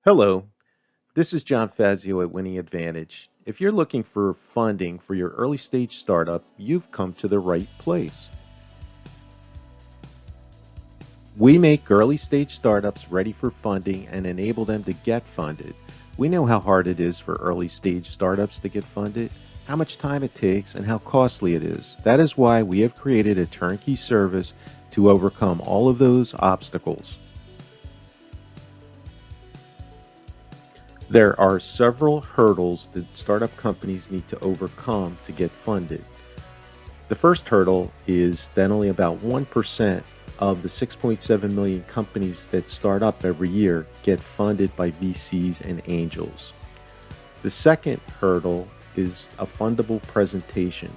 Hello, this is John Fazio at Winning Advantage. If you're looking for funding for your early stage startup, you've come to the right place. We make early stage startups ready for funding and enable them to get funded. We know how hard it is for early stage startups to get funded, how much time it takes, and how costly it is. That is why we have created a turnkey service to overcome all of those obstacles. There are several hurdles that startup companies need to overcome to get funded. The first hurdle is that only about 1% of the 6.7 million companies that start up every year get funded by VCs and angels. The second hurdle is a fundable presentation.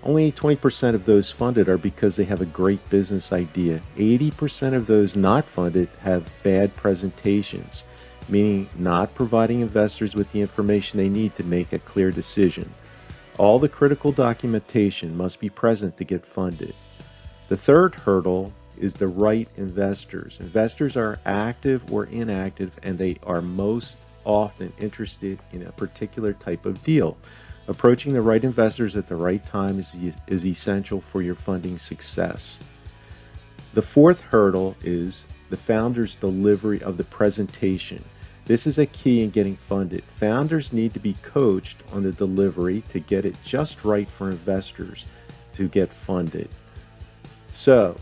Only 20% of those funded are because they have a great business idea. 80% of those not funded have bad presentations, meaning not providing investors with the information they need to make a clear decision. All the critical documentation must be present to get funded. The third hurdle is the right investors. Investors are active or inactive, and they are most often interested in a particular type of deal. Approaching the right investors at the right time is essential for your funding success. The fourth hurdle is the founder's delivery of the presentation. This is a key in getting funded. Founders need to be coached on the delivery to get it just right for investors to get funded. So,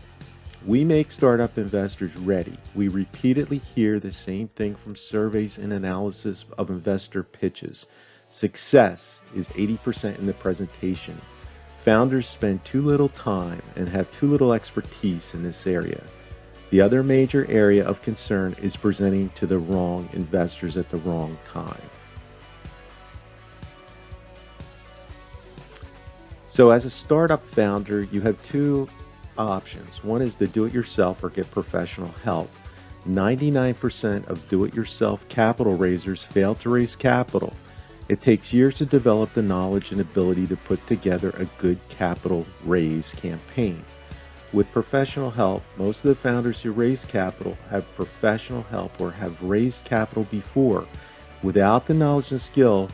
we make startup investors ready. We repeatedly hear the same thing from surveys and analysis of investor pitches. Success is 80% in the presentation. Founders spend too little time and have too little expertise in this area. The other major area of concern is presenting to the wrong investors at the wrong time. So as a startup founder, you have two options. One is to do it yourself or get professional help. 99% of do-it-yourself capital raisers fail to raise capital. It takes years to develop the knowledge and ability to put together a good capital raise campaign. With professional help, most of the founders who raise capital have professional help or have raised capital before. Without the knowledge and skill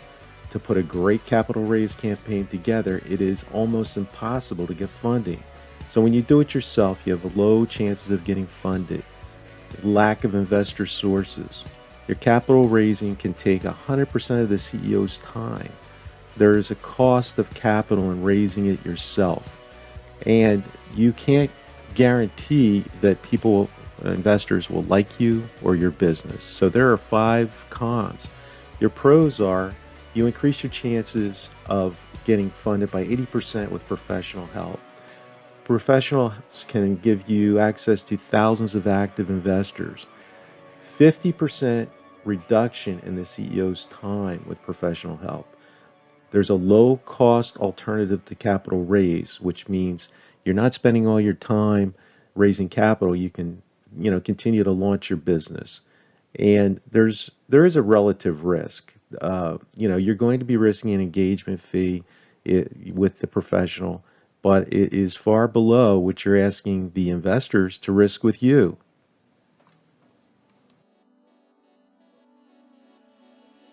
to put a great capital raise campaign together, it is almost impossible to get funding. So when you do it yourself, you have low chances of getting funded. Lack of investor sources. Your capital raising can take 100% of the CEO's time. There is a cost of capital in raising it yourself. And you can't guarantee that investors will like you or your business. So there are 5 cons. Your pros are you increase your chances of getting funded by 80% with professional help. Professionals can give you access to thousands of active investors. 50% reduction in the CEO's time with professional help. There's a low-cost alternative to capital raise, which means you're not spending all your time raising capital. You can, continue to launch your business. And there is a relative risk. You're going to be risking an engagement fee with the professional, but it is far below what you're asking the investors to risk with you.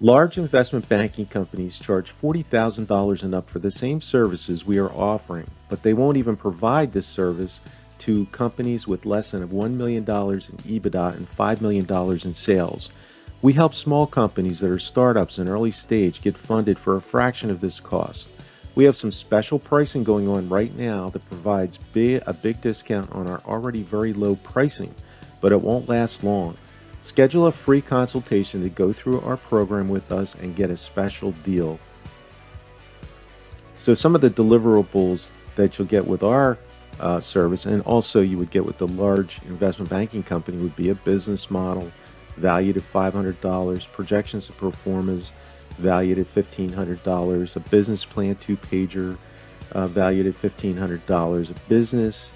Large investment banking companies charge $40,000 and up for the same services we are offering, but they won't even provide this service to companies with less than $1 million in EBITDA and $5 million in sales. We help small companies that are startups and early stage get funded for a fraction of this cost. We have some special pricing going on right now that provides a big discount on our already very low pricing, but it won't last long. Schedule a free consultation to go through our program with us and get a special deal. So some of the deliverables that you'll get with our service, and also you would get with the large investment banking company, would be a business model valued at $500, projections of performance valued at $1,500, a business plan 2-pager valued at $1,500, a business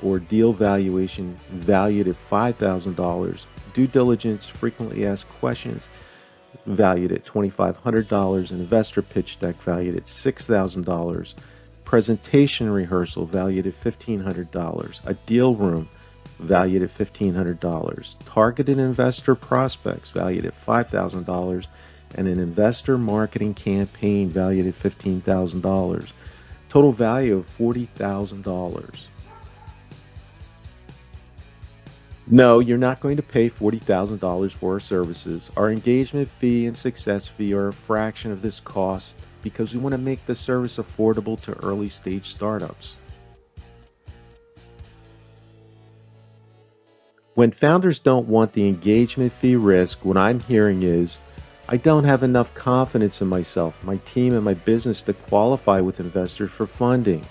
or deal valuation valued at $5,000, due diligence, frequently asked questions valued at $2,500, an investor pitch deck valued at $6,000, presentation rehearsal valued at $1,500, a deal room valued at $1,500, targeted investor prospects valued at $5,000, and an investor marketing campaign valued at $15,000. Total value of $40,000. No, you're not going to pay $40,000 for our services. Our engagement fee and success fee are a fraction of this cost because we want to make the service affordable to early stage startups. When founders don't want the engagement fee risk, what I'm hearing is, I don't have enough confidence in myself, my team, and my business to qualify with investors for funding.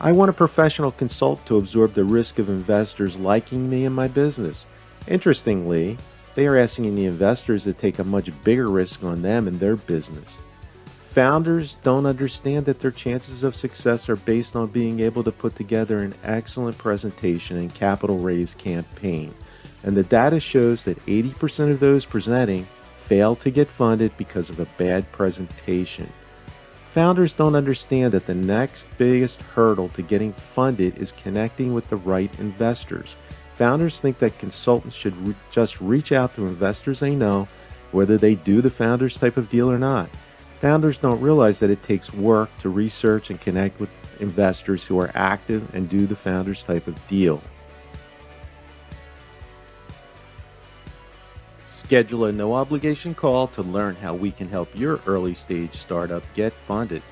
I want a professional consultant to absorb the risk of investors liking me and my business. Interestingly, they are asking the investors to take a much bigger risk on them and their business. Founders don't understand that their chances of success are based on being able to put together an excellent presentation and capital raise campaign. And the data shows that 80% of those presenting fail to get funded because of a bad presentation. Founders don't understand that the next biggest hurdle to getting funded is connecting with the right investors. Founders think that consultants should just reach out to investors they know, whether they do the founders type of deal or not. Founders don't realize that it takes work to research and connect with investors who are active and do the founders type of deal. Schedule a no-obligation call to learn how we can help your early-stage startup get funded.